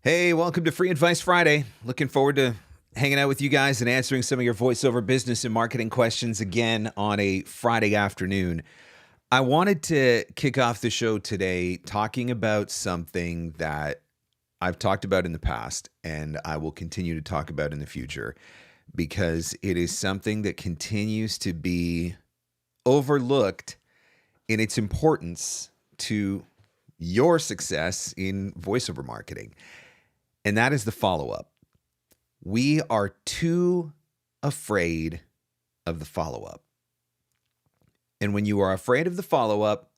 Hey, welcome to Free Advice Friday. Looking forward to hanging out with you guys and answering some of your voiceover business and marketing questions again on a Friday afternoon. I wanted to kick off the show today talking about something that I've talked about in the past and I will continue to talk about in the future because it is something that continues to be overlooked in its importance to your success in voiceover marketing. And that is the follow-up. We are too afraid of the follow-up. And when you are afraid of the follow-up,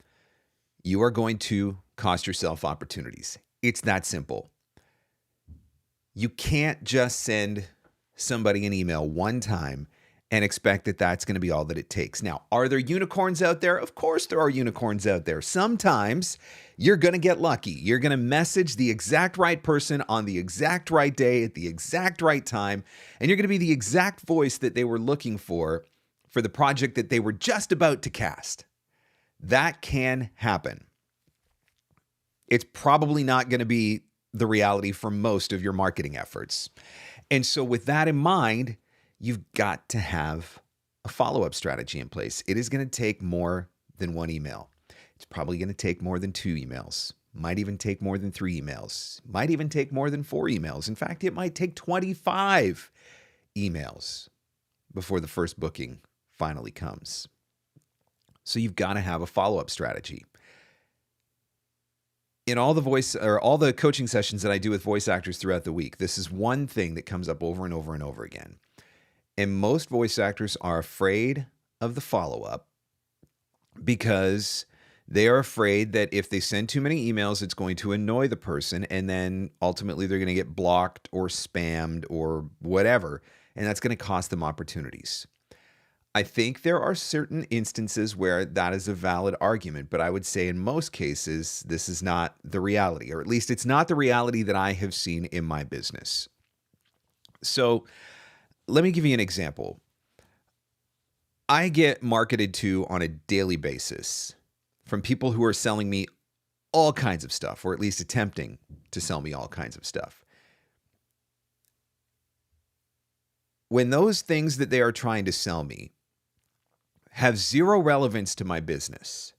you are going to cost yourself opportunities. It's that simple. You can't just send somebody an email one time and expect that that's going to be all that it takes. Now, are there unicorns out there? Of course there are unicorns out there. Sometimes you're going to get lucky. You're going to message the exact right person on the exact right day at the exact right time, and you're going to be the exact voice that they were looking for the project that they were just about to cast. That can happen. It's probably not going to be the reality for most of your marketing efforts. And so with that in mind, you've got to have a follow-up strategy in place. It is going to take more than one email. It's probably going to take more than 2 emails. Might even take more than 3 emails. Might even take more than 4 emails. In fact, it might take 25 emails before the first booking finally comes. So you've got to have a follow-up strategy. In all the coaching sessions that I do with voice actors throughout the week, this is one thing that comes up over and over and over again. And most voice actors are afraid of the follow-up because they are afraid that if they send too many emails, it's going to annoy the person, and then ultimately they're going to get blocked or spammed or whatever, and that's going to cost them opportunities. I think there are certain instances where that is a valid argument, but I would say in most cases, this is not the reality, or at least it's not the reality that I have seen in my business. So let me give you an example. I get marketed to on a daily basis from people who are selling me all kinds of stuff, or at least attempting to sell me all kinds of stuff. When those things that they are trying to sell me have zero relevance to my business,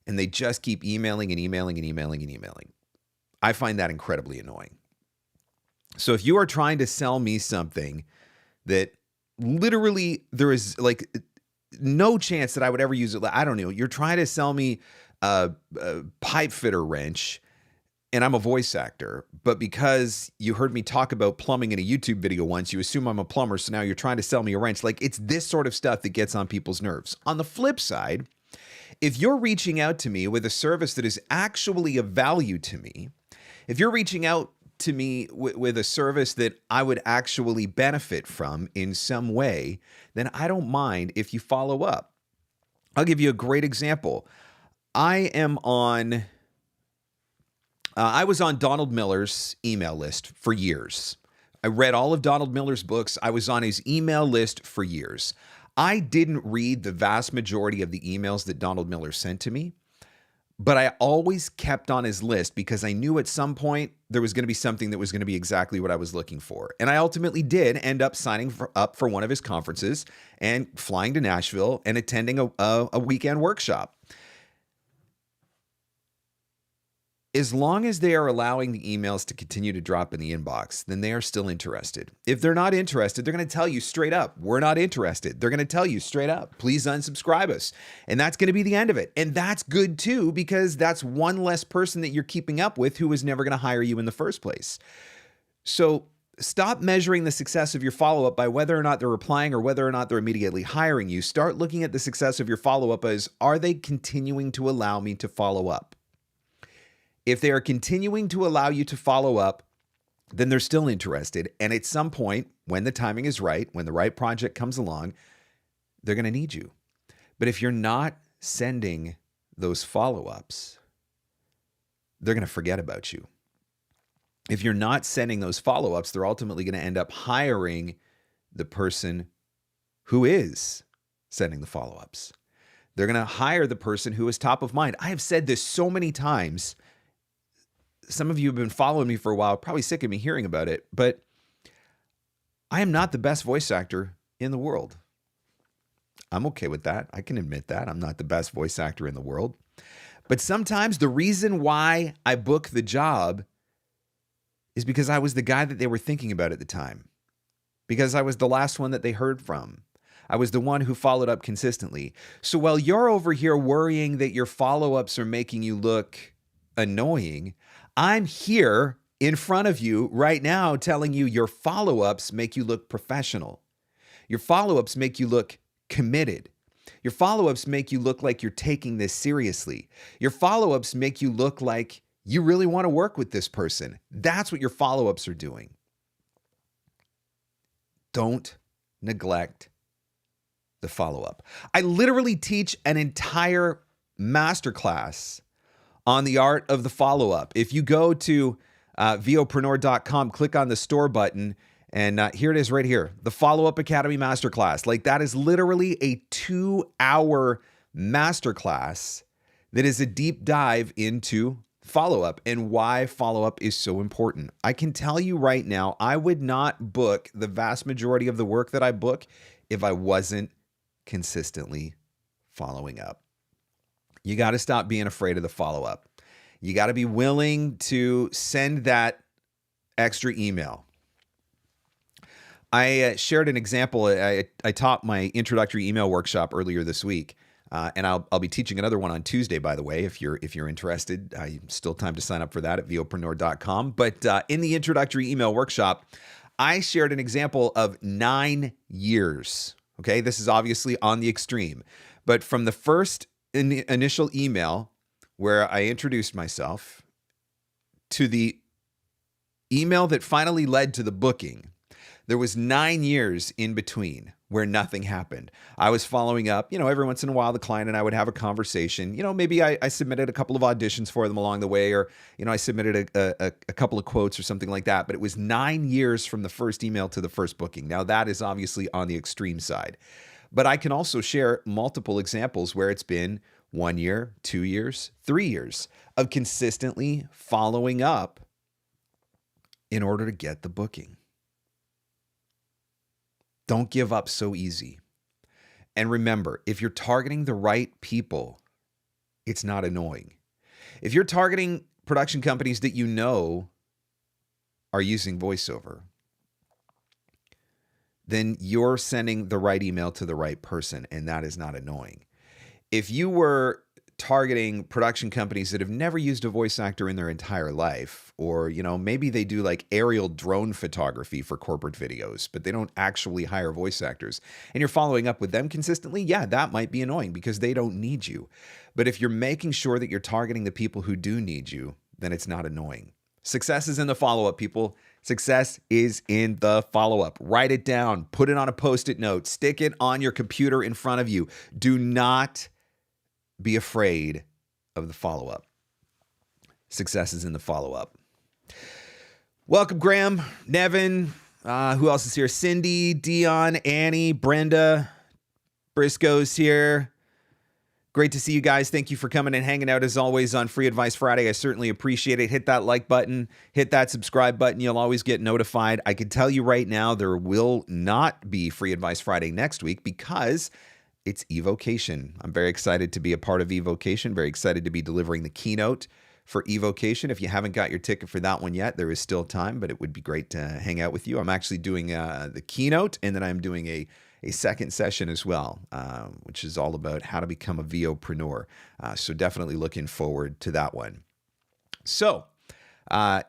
and they just keep emailing and emailing and emailing and emailing, I find that incredibly annoying. So if you are trying to sell me something that literally there is like no chance that I would ever use it. I don't know. You're trying to sell me a pipe fitter wrench, and I'm a voice actor, but because you heard me talk about plumbing in a YouTube video once, you assume I'm a plumber, so now you're trying to sell me a wrench. Like, it's this sort of stuff that gets on people's nerves. On the flip side, if you're reaching out to me with a service that is actually of value to me, if you're reaching out to me with a service that I would actually benefit from in some way, then I don't mind if you follow up. I'll give you a great example. I was on Donald Miller's email list for years. I read all of Donald Miller's books. I was on his email list for years. I didn't read the vast majority of the emails that Donald Miller sent to me, but I always kept on his list because I knew at some point there was going to be something that was going to be exactly what I was looking for. And I ultimately did end up signing up for one of his conferences and flying to Nashville and attending a weekend workshop. As long as they are allowing the emails to continue to drop in the inbox, then they are still interested. If they're not interested, they're going to tell you straight up, we're not interested. They're going to tell you straight up, please unsubscribe us. And that's going to be the end of it. And that's good too, because that's one less person that you're keeping up with who was never going to hire you in the first place. So stop measuring the success of your follow-up by whether or not they're replying or whether or not they're immediately hiring you. Start looking at the success of your follow-up as, are they continuing to allow me to follow up? If they are continuing to allow you to follow up, then they're still interested. And at some point, when the timing is right, when the right project comes along, they're going to need you. But if you're not sending those follow-ups, they're going to forget about you. If you're not sending those follow-ups, they're ultimately going to end up hiring the person who is sending the follow-ups. They're going to hire the person who is top of mind. I have said this so many times. some of you have been following me for a while, probably sick of me hearing about it, but I am not the best voice actor in the world. I'm okay with that. I can admit that. I'm not the best voice actor in the world. But sometimes the reason why I book the job is because I was the guy that they were thinking about at the time. Because I was the last one that they heard from. I was the one who followed up consistently. So while you're over here worrying that your follow-ups are making you look annoying, I'm here in front of you right now telling you your follow-ups make you look professional. Your follow-ups make you look committed. Your follow-ups make you look like you're taking this seriously. Your follow-ups make you look like you really want to work with this person. That's what your follow-ups are doing. Don't neglect the follow-up. I literally teach an entire masterclass on the art of the follow-up. If you go to VOpreneur.com, click on the store button, and here it is right here, the Follow-Up Academy Masterclass. Like, that is literally a 2-hour masterclass that is a deep dive into follow-up and why follow-up is so important. I can tell you right now, I would not book the vast majority of the work that I book if I wasn't consistently following up. You got to stop being afraid of the follow-up. You got to be willing to send that extra email. I shared an example. I taught my introductory email workshop earlier this week, and I'll be teaching another one on Tuesday. By the way, if you're interested, still time to sign up for that at VOpreneur.com. But in the introductory email workshop, I shared an example of 9 years. Okay, this is obviously on the extreme, but from the first initial email where I introduced myself to the email that finally led to the booking, there was 9 years in between where nothing happened. I was following up, every once in a while, the client and I would have a conversation. Maybe I submitted a couple of auditions for them along the way, or, I submitted a couple of quotes or something like that. But it was 9 years from the first email to the first booking. Now, that is obviously on the extreme side. But I can also share multiple examples where it's been 1 year, 2 years, 3 years of consistently following up in order to get the booking. Don't give up so easy. And remember, if you're targeting the right people, it's not annoying. If you're targeting production companies that you know are using voiceover, then you're sending the right email to the right person, and that is not annoying. If you were targeting production companies that have never used a voice actor in their entire life, or, maybe they do like aerial drone photography for corporate videos, but they don't actually hire voice actors, and you're following up with them consistently, yeah, that might be annoying because they don't need you. But if you're making sure that you're targeting the people who do need you, then it's not annoying. Success is in the follow-up, people. Success is in the follow-up. Write it down, put it on a Post-it note, stick it on your computer in front of you. Do not be afraid of the follow-up. Success is in the follow-up. Welcome, Graham, Nevin. Who else is here? Cindy, Dion, Annie, Brenda, Briscoe's here. Great to see you guys. Thank you for coming and hanging out as always on Free Advice Friday. I certainly appreciate it. Hit that like button, hit that subscribe button. You'll always get notified. I can tell you right now, there will not be Free Advice Friday next week because it's eVocation. I'm very excited to be a part of eVocation, very excited to be delivering the keynote for eVocation. If you haven't got your ticket for that one yet, there is still time, but it would be great to hang out with you. I'm actually doing the keynote, and then I'm doing a second session as well, which is all about how to become a VOpreneur. So definitely looking forward to that one. So my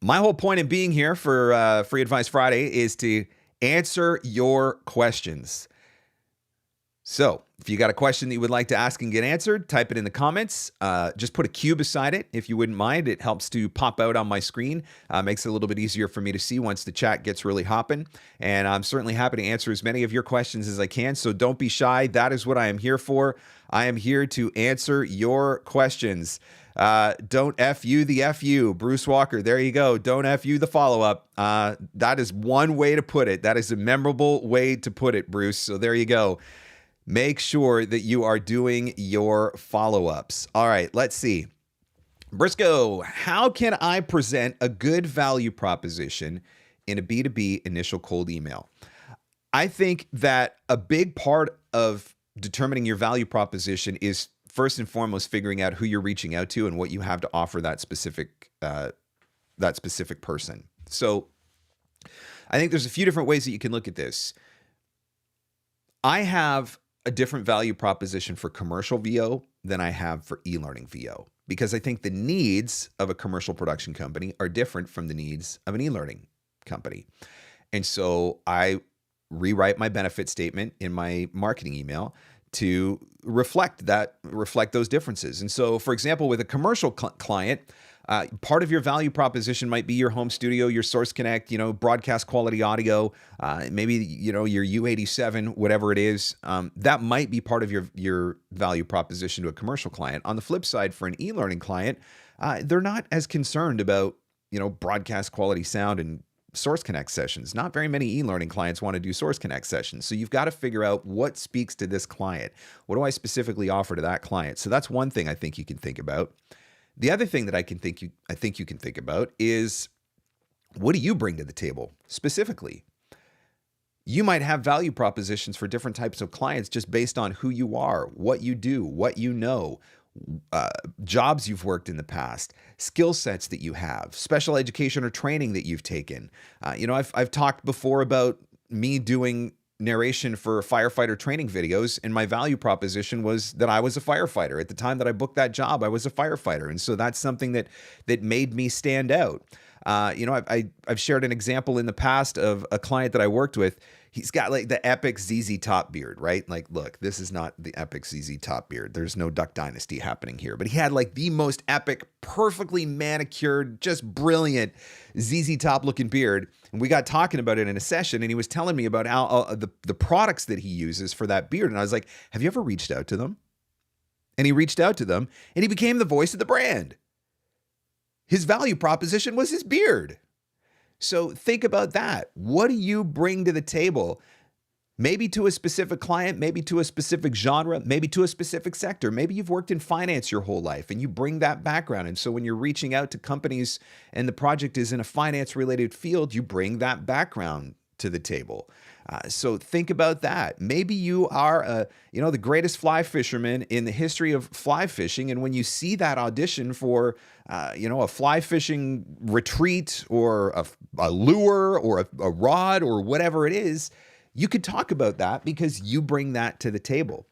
whole point in being here for Free Advice Friday is to answer your questions. So if you got a question that you would like to ask and get answered, type it in the comments. Just put a Q beside it if you wouldn't mind. It helps to pop out on my screen. Makes it a little bit easier for me to see once the chat gets really hopping. And I'm certainly happy to answer as many of your questions as I can. So don't be shy. That is what I am here for. I am here to answer your questions. Don't F you the F you. Bruce Walker, there you go. Don't F you the follow-up. That is one way to put it. That is a memorable way to put it, Bruce. So there you go. Make sure that you are doing your follow-ups. All right, let's see. Briscoe, how can I present a good value proposition in a B2B initial cold email? I think that a big part of determining your value proposition is first and foremost figuring out who you're reaching out to and what you have to offer that specific person. So I think there's a few different ways that you can look at this. I have a different value proposition for commercial VO than I have for e-learning VO because I think the needs of a commercial production company are different from the needs of an e-learning company. And so I rewrite my benefit statement in my marketing email to reflect those differences. And so, for example, with a commercial client, part of your value proposition might be your home studio, your Source Connect, broadcast quality audio, maybe your U87, whatever it is. That might be part of your value proposition to a commercial client. On the flip side, for an e-learning client, they're not as concerned about broadcast quality sound and Source Connect sessions. Not very many e-learning clients want to do Source Connect sessions. So you've got to figure out what speaks to this client. What do I specifically offer to that client? So that's one thing I think you can think about. The other thing that I think you can think about is, what do you bring to the table specifically? You might have value propositions for different types of clients just based on who you are, what you do, what you know, jobs you've worked in the past, skill sets that you have, special education or training that you've taken. I've talked before about me doing narration for firefighter training videos, and my value proposition was that I was a firefighter. At the time that I booked that job, I was a firefighter, and so that's something that made me stand out. I've shared an example in the past of a client that I worked with. He's got like the epic ZZ Top beard, right? Like, look, this is not the epic ZZ Top beard. There's no Duck Dynasty happening here. But he had like the most epic, perfectly manicured, just brilliant ZZ Top looking beard. And we got talking about it in a session, and he was telling me about how the products that he uses for that beard. And I was like, have you ever reached out to them? And he reached out to them, and he became the voice of the brand. His value proposition was his beard. So think about that. What do you bring to the table? Maybe to a specific client, maybe to a specific genre, maybe to a specific sector. Maybe you've worked in finance your whole life and you bring that background. And so when you're reaching out to companies and the project is in a finance related field, you bring that background to the table. So think about that. Maybe you are, the greatest fly fisherman in the history of fly fishing. And when you see that audition for, a fly fishing retreat or a lure or a rod or whatever it is, you could talk about that because you bring that to the table.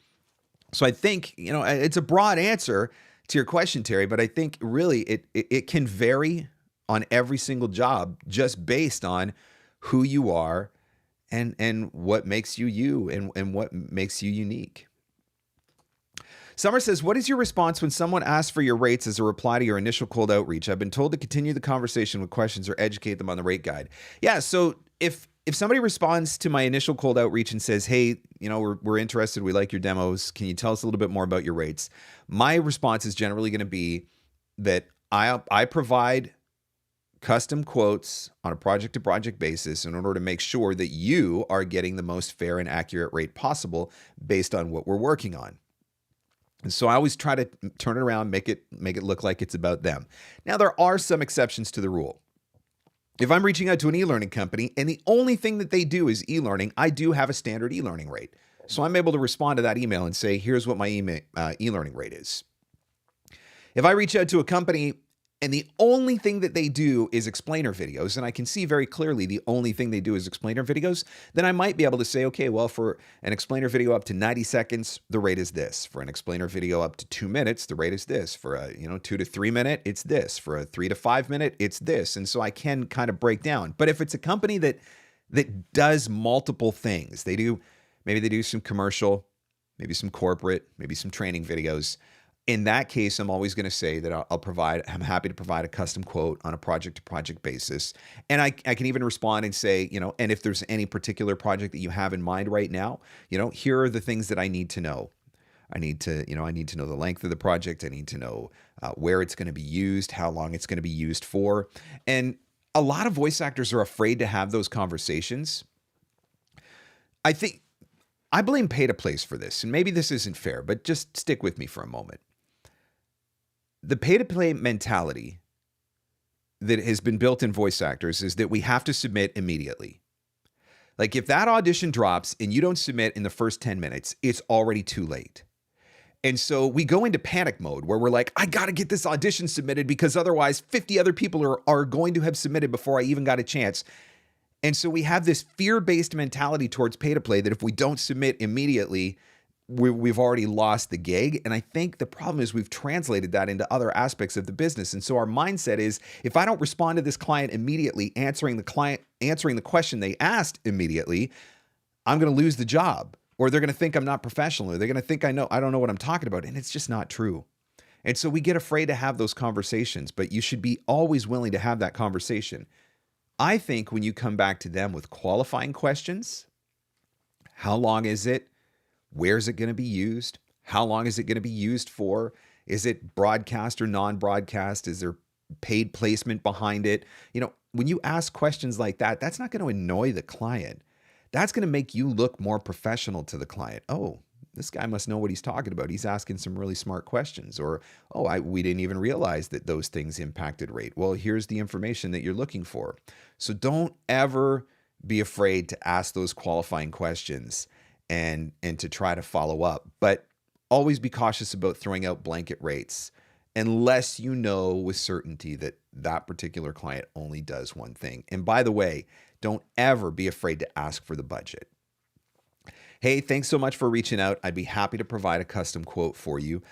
So I think, it's a broad answer to your question, Terry, but I think really it can vary on every single job just based on who you are and what makes you you and what makes you unique. Summer says, what is your response when someone asks for your rates as a reply to your initial cold outreach? I've been told to continue the conversation with questions or educate them on the rate guide. Yeah, so if somebody responds to my initial cold outreach and says, hey, we're interested, we like your demos, can you tell us a little bit more about your rates? My response is generally going to be that I provide custom quotes on a project-to-project basis in order to make sure that you are getting the most fair and accurate rate possible based on what we're working on. And so I always try to turn it around, make it look like it's about them. Now, there are some exceptions to the rule. If I'm reaching out to an e-learning company and the only thing that they do is e-learning, I do have a standard e-learning rate. So I'm able to respond to that email and say, here's what my e-learning rate is. If I reach out to a company and the only thing that they do is explainer videos, and I can see very clearly the only thing they do is explainer videos, then I might be able to say, okay, well, for an explainer video up to 90 seconds, the rate is this. For an explainer video up to 2 minutes, the rate is this. For a 2 to 3 minute, it's this. For a 3 to 5 minute, it's this. And so I can kind of break down. But if it's a company that does multiple things, maybe they do some commercial, maybe some corporate, maybe some training videos. In that case, I'm always going to say that I'm happy to provide a custom quote on a project-to-project basis. And I can even respond and say, and if there's any particular project that you have in mind right now, here are the things that I need to know. I need to know the length of the project. I need to know where it's going to be used, how long it's going to be used for. And a lot of voice actors are afraid to have those conversations. I blame pay to place for this, and maybe this isn't fair, but just stick with me for a moment. The pay-to-play mentality that has been built in voice actors is that we have to submit immediately. Like if that audition drops and you don't submit in the first 10 minutes, it's already too late. And so we go into panic mode where we're like, I got to get this audition submitted because otherwise 50 other people are going to have submitted before I even got a chance. And so we have this fear-based mentality towards pay-to-play that if we don't submit immediately, we've already lost the gig. And I think the problem is we've translated that into other aspects of the business. And so our mindset is, if I don't respond to this client immediately, answering the question they asked immediately, I'm going to lose the job, or they're going to think I'm not professional, or they're going to think I don't know what I'm talking about. And it's just not true. And so we get afraid to have those conversations, but you should be always willing to have that conversation. I think when you come back to them with qualifying questions, how long is it? Where's it going to be used? How long is it going to be used for? Is it broadcast or non-broadcast? Is there paid placement behind it? When you ask questions like that, that's not going to annoy the client. That's going to make you look more professional to the client. Oh, this guy must know what he's talking about. He's asking some really smart questions. Or, we didn't even realize that those things impacted rate. Well, here's the information that you're looking for. So don't ever be afraid to ask those qualifying questions and to try to follow up. But always be cautious about throwing out blanket rates unless you know with certainty that that particular client only does one thing. And by the way, don't ever be afraid to ask for the budget. Hey, thanks so much for reaching out. I'd be happy to provide a custom quote for you.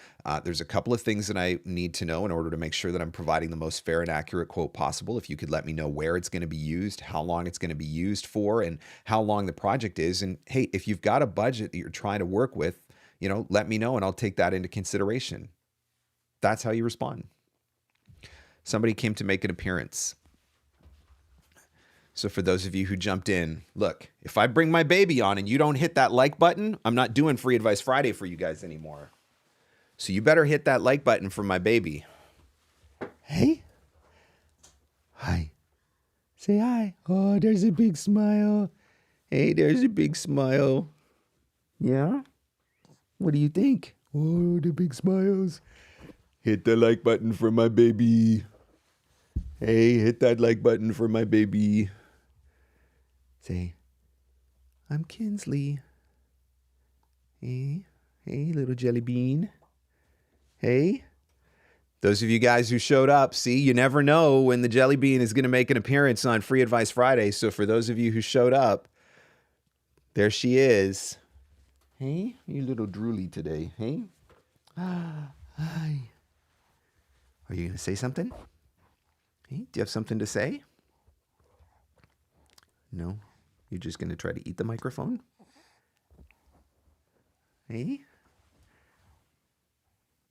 There's a couple of things that I need to know in order to make sure that I'm providing the most fair and accurate quote possible. If you could let me know where it's going to be used, how long it's going to be used for, and how long the project is. And hey, if you've got a budget that you're trying to work with, let me know and I'll take that into consideration. That's how you respond. Somebody came to make an appearance. So for those of you who jumped in, look, if I bring my baby on and you don't hit that like button, I'm not doing Free Advice Friday for you guys anymore. So you better hit that like button for my baby. Hey. Hi. Say hi. Oh, there's a big smile. Hey, there's a big smile. Yeah? What do you think? Oh, the big smiles. Hit the like button for my baby. Hey, hit that like button for my baby. Say, I'm Kinsley. Hey, little jelly bean. Hey. Those of you guys who showed up, see, you never know when the jelly bean is going to make an appearance on Free Advice Friday. So for those of you who showed up, there she is. Hey, you little drooly today. Hey. Hi. Are you going to say something? Hey, do you have something to say? No? You're just going to try to eat the microphone? Hey?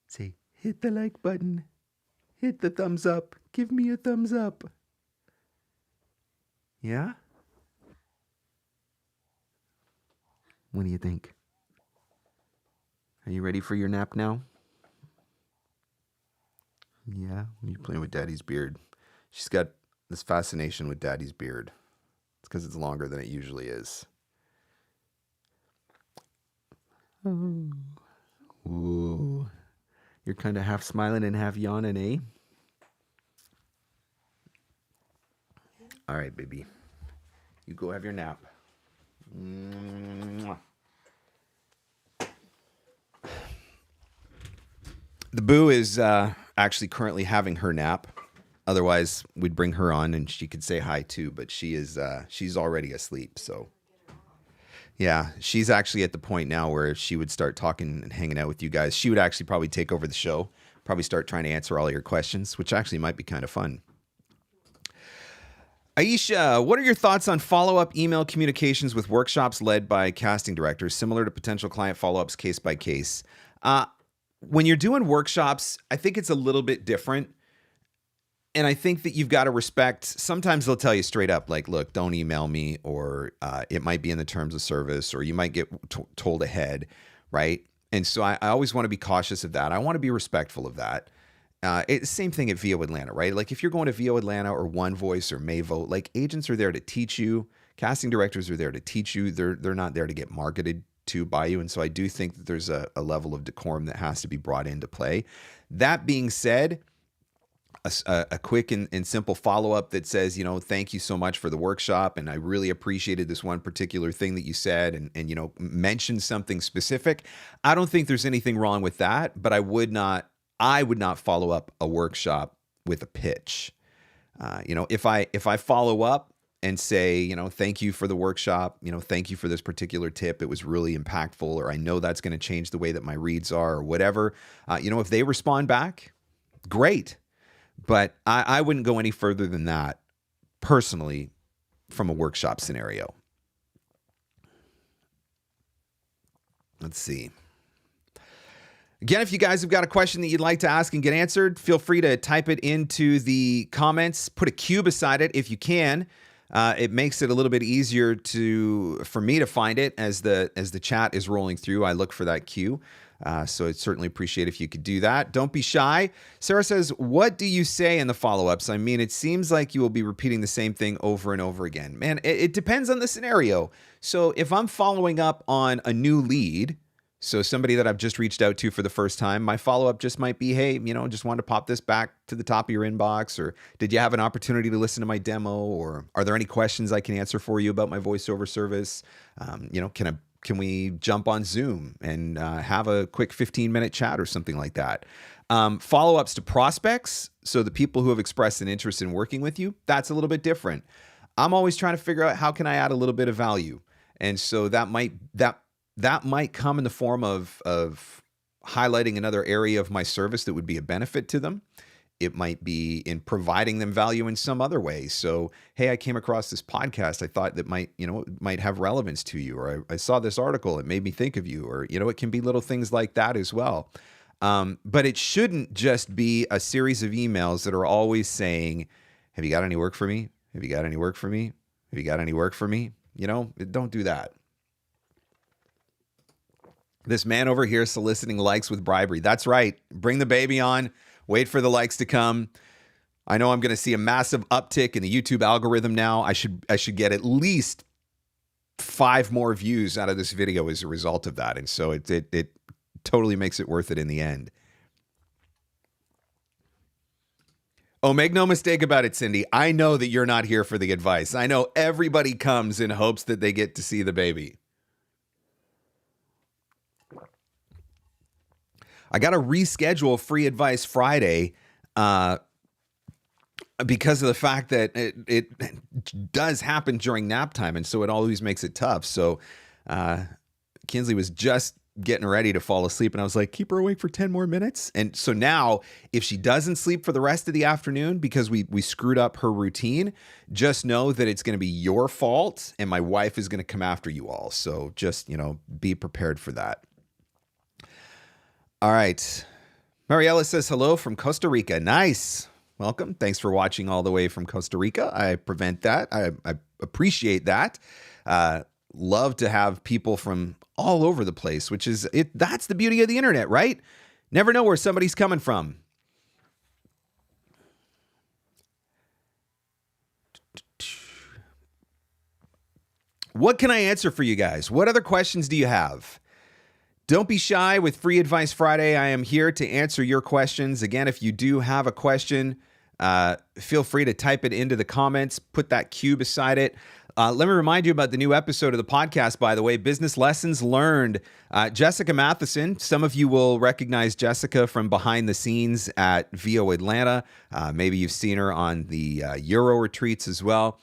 Say, hit the like button. Hit the thumbs up. Give me a thumbs up. Yeah? What do you think? Are you ready for your nap now? Yeah? You're playing with Daddy's beard. She's got this fascination with Daddy's beard. It's because it's longer than it usually is. Oh. Ooh. You're kind of half smiling and half yawning, eh? All right, baby. You go have your nap. Mwah. The Boo is actually currently having her nap. Otherwise, we'd bring her on and she could say hi too, but she's already asleep. So yeah, she's actually at the point now where if she would start talking and hanging out with you guys, she would actually probably take over the show, probably start trying to answer all your questions, which actually might be kind of fun. Aisha, what are your thoughts on follow-up email communications with workshops led by casting directors, similar to potential client follow-ups case by case? When you're doing workshops, I think it's a little bit different. And I think that you've got to respect, sometimes they'll tell you straight up, like, look, don't email me, or it might be in the terms of service, or you might get told ahead, right? And so I always want to be cautious of that. I want to be respectful of that. Same thing at VO Atlanta, right? Like if you're going to VO Atlanta or One Voice or Mayvote, like agents are there to teach you. Casting directors are there to teach you. They're not there to get marketed to by you. And so I do think that there's a level of decorum that has to be brought into play. That being said, a quick and simple follow-up that says, thank you so much for the workshop, and I really appreciated this one particular thing that you said, and mention something specific. I don't think there's anything wrong with that, but I would not follow up a workshop with a pitch. If I follow up and say, thank you for the workshop, thank you for this particular tip, it was really impactful, or I know that's going to change the way that my reads are, or whatever, if they respond back, great. But I wouldn't go any further than that, personally, from a workshop scenario. Let's see. Again, if you guys have got a question that you'd like to ask and get answered, feel free to type it into the comments. Put a Q beside it if you can. It makes it a little bit easier for me to find it as the chat is rolling through. I look for that Q. So I'd certainly appreciate if you could do that. Don't be shy. Sarah says, what do you say in the follow-ups? I mean, it seems like you will be repeating the same thing over and over again. Man, it depends on the scenario. So if I'm following up on a new lead, so somebody that I've just reached out to for the first time, my follow-up just might be, hey, just wanted to pop this back to the top of your inbox, or did you have an opportunity to listen to my demo, or are there any questions I can answer for you about my voiceover service? Can we jump on Zoom and have a quick 15-minute chat or something like that? Follow-ups to prospects, so the people who have expressed an interest in working with you, that's a little bit different. I'm always trying to figure out how can I add a little bit of value. And so that might come in the form of highlighting another area of my service that would be a benefit to them. It might be in providing them value in some other way. So, hey, I came across this podcast. I thought that might have relevance to you, or I saw this article. It made me think of you, or, it can be little things like that as well. But it shouldn't just be a series of emails that are always saying, have you got any work for me? Have you got any work for me? Have you got any work for me? Don't do that. This man over here soliciting likes with bribery. That's right. Bring the baby on. Wait for the likes to come. I know I'm going to see a massive uptick in the YouTube algorithm now. I should get at least 5 more views out of this video as a result of that. And so it totally makes it worth it in the end. Oh, make no mistake about it, Cindy. I know that you're not here for the advice. I know everybody comes in hopes that they get to see the baby. I got to reschedule Free Advice Friday because of the fact that it does happen during nap time, and so it always makes it tough. So Kinsley was just getting ready to fall asleep, and I was like, keep her awake for 10 more minutes. And so now, if she doesn't sleep for the rest of the afternoon because we screwed up her routine, just know that it's going to be your fault, and my wife is going to come after you all. So just, be prepared for that. All right. Mariella says hello from Costa Rica. Nice. Welcome. Thanks for watching all the way from Costa Rica. I appreciate that. Love to have people from all over the place, which is it. That's the beauty of the internet, right? Never know where somebody's coming from. What can I answer for you guys? What other questions do you have? Don't be shy with Free Advice Friday. I am here to answer your questions. Again, if you do have a question, feel free to type it into the comments. Put that Q beside it. Let me remind you about the new episode of the podcast, by the way, Business Lessons Learned. Jessica Matheson, some of you will recognize Jessica from behind the scenes at VO Atlanta. Maybe you've seen her on the Euro retreats as well.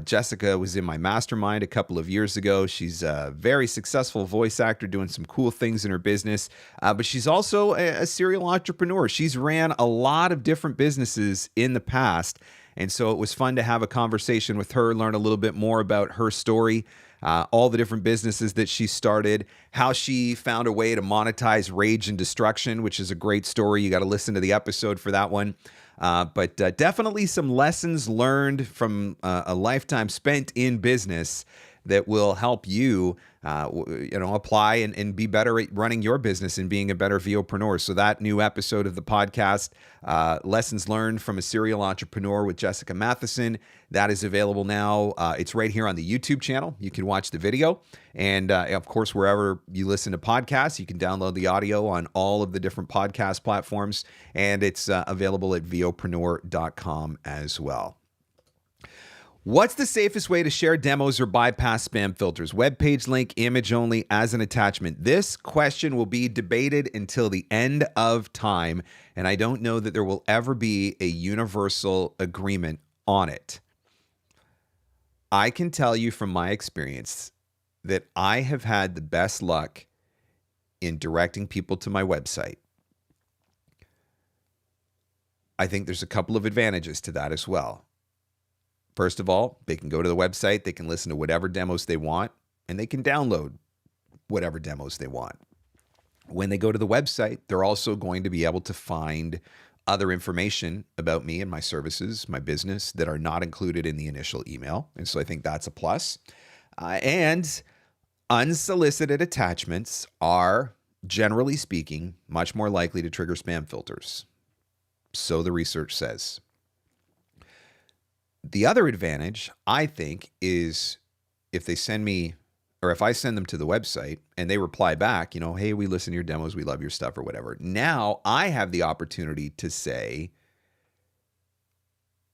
Jessica was in my mastermind a couple of years ago. She's a very successful voice actor doing some cool things in her business, but she's also a serial entrepreneur. She's ran a lot of different businesses in the past, and so it was fun to have a conversation with her, learn a little bit more about her story, all the different businesses that she started, how she found a way to monetize rage and destruction, which is a great story. You got to listen to the episode for that one. But definitely some lessons learned from a lifetime spent in business that will help you, apply and be better at running your business and being a better VOpreneur. So that new episode of the podcast, Lessons Learned from a Serial Entrepreneur with Jessica Matheson, that is available now. It's right here on the YouTube channel. You can watch the video. And of course, wherever you listen to podcasts, you can download the audio on all of the different podcast platforms. And it's available at VOpreneur.com as well. What's the safest way to share demos or bypass spam filters? Web page link, image only, as an attachment. This question will be debated until the end of time, and I don't know that there will ever be a universal agreement on it. I can tell you from my experience that I have had the best luck in directing people to my website. I think there's a couple of advantages to that as well. First of all, they can go to the website, they can listen to whatever demos they want, and they can download whatever demos they want. When they go to the website, they're also going to be able to find other information about me and my services, my business, that are not included in the initial email. And so I think that's a plus. And unsolicited attachments are, generally speaking, much more likely to trigger spam filters. So the research says. The other advantage, I think, is if they send me, or if I send them to the website and they reply back, hey, we listen to your demos, we love your stuff or whatever. Now I have the opportunity to say,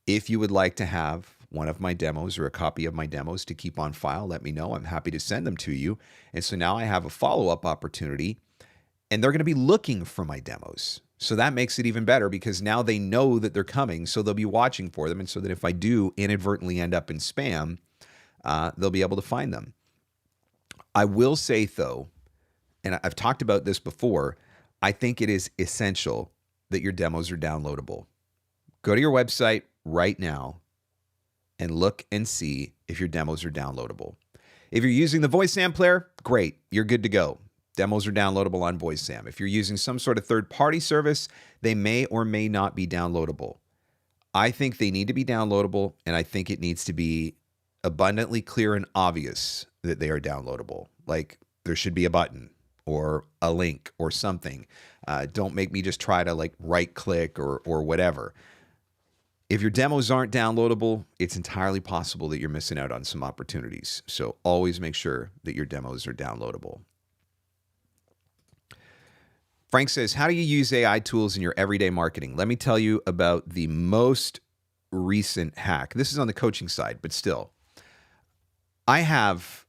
if you would like to have one of my demos or a copy of my demos to keep on file, let me know. I'm happy to send them to you. And so now I have a follow-up opportunity, and they're going to be looking for my demos. So that makes it even better because now they know that they're coming, so they'll be watching for them. And so that if I do inadvertently end up in spam, they'll be able to find them. I will say, though, and I've talked about this before, I think it is essential that your demos are downloadable. Go to your website right now and look and see if your demos are downloadable. If you're using the Voice Sampler, great, you're good to go. Demos are downloadable on VoiceSam. If you're using some sort of third-party service, they may or may not be downloadable. I think they need to be downloadable, and I think it needs to be abundantly clear and obvious that they are downloadable. Like there should be a button or a link or something. Don't make me just try to right-click or whatever. If your demos aren't downloadable, it's entirely possible that you're missing out on some opportunities. So always make sure that your demos are downloadable. Frank says, how do you use AI tools in your everyday marketing? Let me tell you about the most recent hack. This is on the coaching side, but still. I have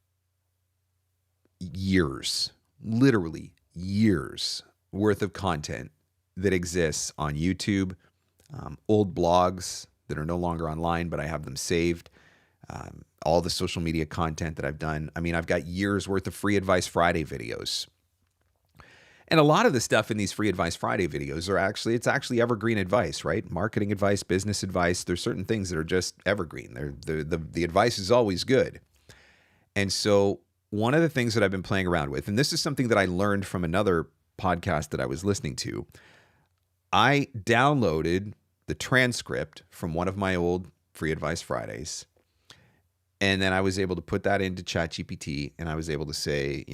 years, literally years worth of content that exists on YouTube, old blogs that are no longer online, but I have them saved, all the social media content that I've done. I mean, I've got years worth of Free Advice Friday videos. And a lot of the stuff in these Free Advice Friday videos it's actually evergreen advice, right? Marketing advice, business advice. There's certain things that are just evergreen. The advice is always good. And so one of the things that I've been playing around with, and this is something that I learned from another podcast that I was listening to, I downloaded the transcript from one of my old Free Advice Fridays. And then I was able to put that into ChatGPT, and I was able to say,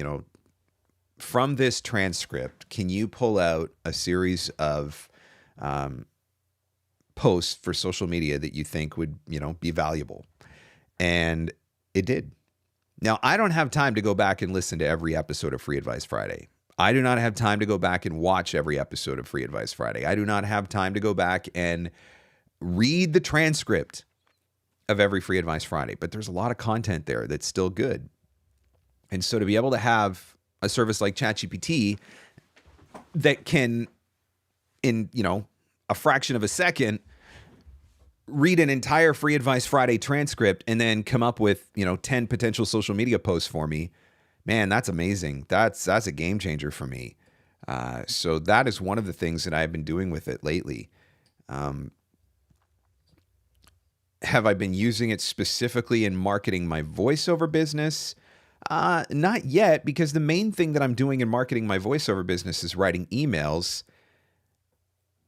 from this transcript, can you pull out a series of posts for social media that you think would, be valuable? And it did. Now, I don't have time to go back and listen to every episode of Free Advice Friday. I do not have time to go back and watch every episode of Free Advice Friday. I do not have time to go back and read the transcript of every Free Advice Friday. But there's a lot of content there that's still good. And so to be able to have a service like ChatGPT that can, in a fraction of a second, read an entire Free Advice Friday transcript and then come up with 10 potential social media posts for me, man, that's amazing. That's a game changer for me. So that is one of the things that I've been doing with it lately. Have I been using it specifically in marketing my voiceover business? Not yet, because the main thing that I'm doing in marketing my voiceover business is writing emails.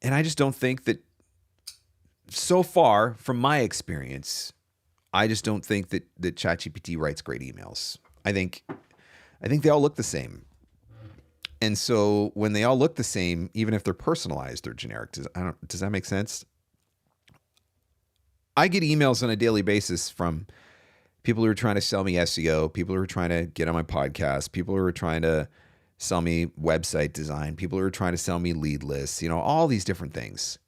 And I just don't think that, so far from my experience, I just don't think that ChatGPT writes great emails. I think they all look the same. And so when they all look the same, even if they're personalized, they're generic. Does that make sense? I get emails on a daily basis from people who are trying to sell me SEO, people who are trying to get on my podcast, people who are trying to sell me website design, people who are trying to sell me lead lists, all these different things.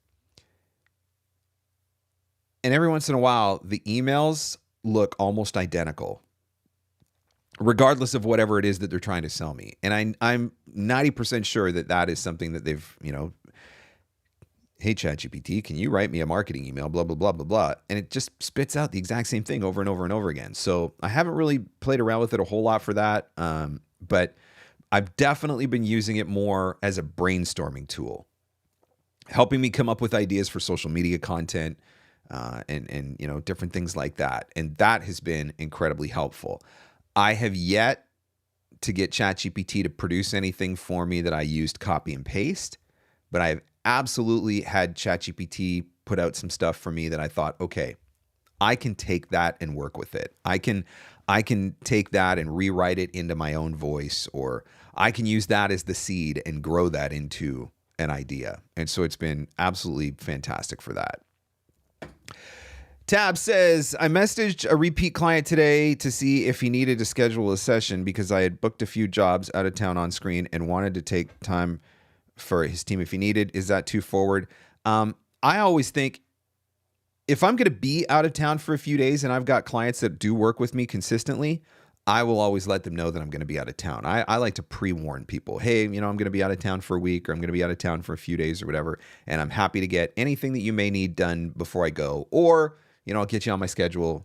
And every once in a while, the emails look almost identical, regardless of whatever it is that they're trying to sell me. And I'm 90% sure that is something that they've, hey, ChatGPT, can you write me a marketing email, blah, blah, blah, blah, blah. And it just spits out the exact same thing over and over and over again. So I haven't really played around with it a whole lot for that. But I've definitely been using it more as a brainstorming tool, helping me come up with ideas for social media content, and different things like that. And that has been incredibly helpful. I have yet to get ChatGPT to produce anything for me that I used copy and paste, but I've absolutely had ChatGPT put out some stuff for me that I thought, okay, I can take that and work with it. I can take that and rewrite it into my own voice, or I can use that as the seed and grow that into an idea. And so it's been absolutely fantastic for that. Tab says, I messaged a repeat client today to see if he needed to schedule a session because I had booked a few jobs out of town on screen and wanted to take time for his team if he needed. Is that too forward? I always think if I'm going to be out of town for a few days and I've got clients that do work with me consistently, I will always let them know that I'm going to be out of town. I like to pre-warn people, hey, I'm going to be out of town for a week, or I'm going to be out of town for a few days or whatever. And I'm happy to get anything that you may need done before I go, or I'll get you on my schedule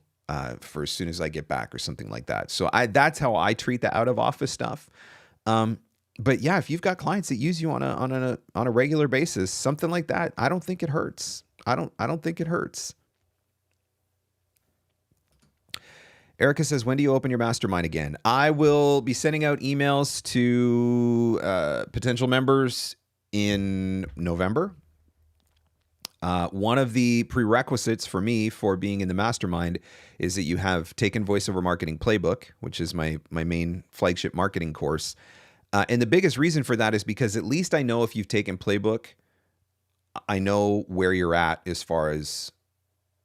for as soon as I get back or something like that. So that's how I treat the out of office stuff. But yeah, if you've got clients that use you on a regular basis, something like that, I don't think it hurts. I don't think it hurts. Erica says, when do you open your mastermind again? I will be sending out emails to potential members in November. One of the prerequisites for me for being in the mastermind is that you have taken VoiceOver Marketing Playbook, which is my main flagship marketing course. And the biggest reason for that is because at least I know if you've taken Playbook, I know where you're at as far as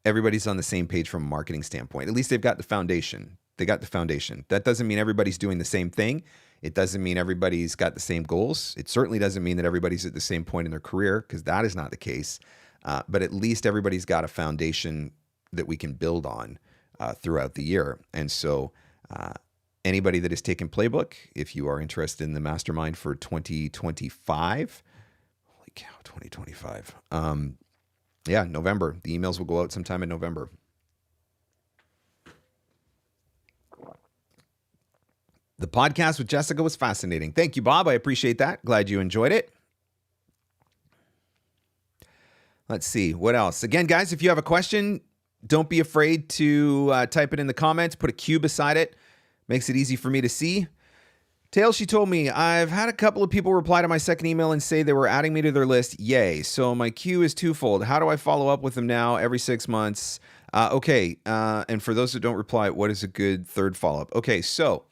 everybody's on the same page from a marketing standpoint. At least they've got the foundation. They got the foundation. That doesn't mean everybody's doing the same thing. It doesn't mean everybody's got the same goals. It certainly doesn't mean that everybody's at the same point in their career, because that is not the case. But at least everybody's got a foundation that we can build on throughout the year. And so anybody that has taken Playbook, if you are interested in the mastermind for 2025, holy cow, 2025. Yeah, November. The emails will go out sometime in November. The podcast with Jessica was fascinating. Thank you, Bob. I appreciate that. Glad you enjoyed it. Let's see. What else? Again, guys, if you have a question, don't be afraid to type it in the comments. Put a Q beside it. Makes it easy for me to see. Tail, she told me, I've had a couple of people reply to my second email and say they were adding me to their list. Yay. So my queue is twofold. How do I follow up with them now every 6 months? Okay. And for those that don't reply, what is a good third follow-up? Okay. So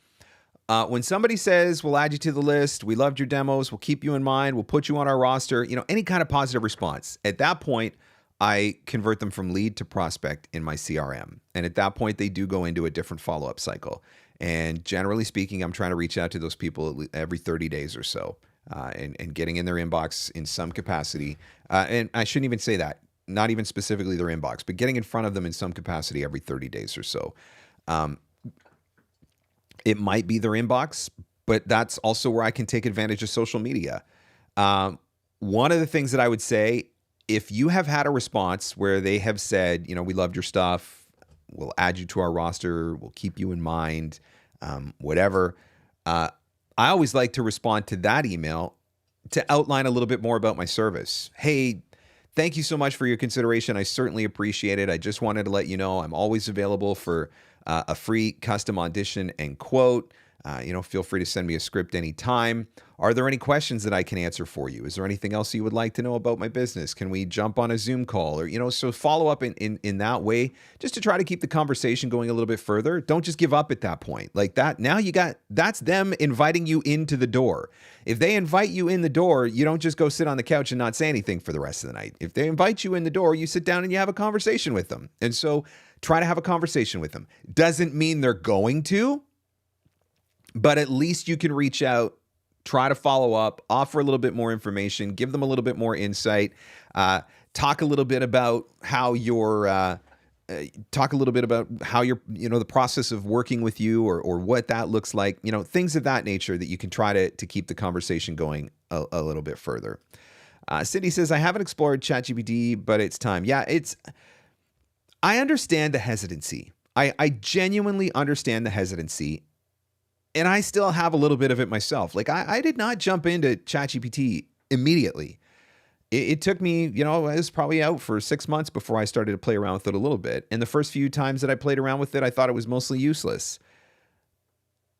when somebody says, we'll add you to the list, we loved your demos, we'll keep you in mind, we'll put you on our roster, any kind of positive response. At that point, I convert them from lead to prospect in my CRM. And at that point, they do go into a different follow-up cycle. And generally speaking, I'm trying to reach out to those people every 30 days or so, and getting in their inbox in some capacity. And I shouldn't even say that, not even specifically their inbox, but getting in front of them in some capacity every 30 days or so. It might be their inbox, but that's also where I can take advantage of social media. One of the things that I would say, if you have had a response where they have said, we loved your stuff, we'll add you to our roster, we'll keep you in mind, whatever. I always like to respond to that email to outline a little bit more about my service. Hey, thank you so much for your consideration. I certainly appreciate it. I just wanted to let you know I'm always available for a free custom audition and quote. Feel free to send me a script anytime. Are there any questions that I can answer for you? Is there anything else you would like to know about my business? Can we jump on a Zoom call? Or, so follow up in that way, just to try to keep the conversation going a little bit further. Don't just give up at that point. Like that, now that's them inviting you into the door. If they invite you in the door, you don't just go sit on the couch and not say anything for the rest of the night. If they invite you in the door, you sit down and you have a conversation with them. And so try to have a conversation with them. Doesn't mean they're going to, but at least you can reach out, try to follow up, offer a little bit more information, give them a little bit more insight, talk a little bit about how the process of working with you or what that looks like, things of that nature that you can try to keep the conversation going a little bit further. Cindy says, I haven't explored ChatGPT, but it's time. Yeah, I understand the hesitancy. I genuinely understand the hesitancy. And I still have a little bit of it myself. Like I did not jump into ChatGPT immediately. It took me, I was probably out for 6 months before I started to play around with it a little bit. And the first few times that I played around with it, I thought it was mostly useless.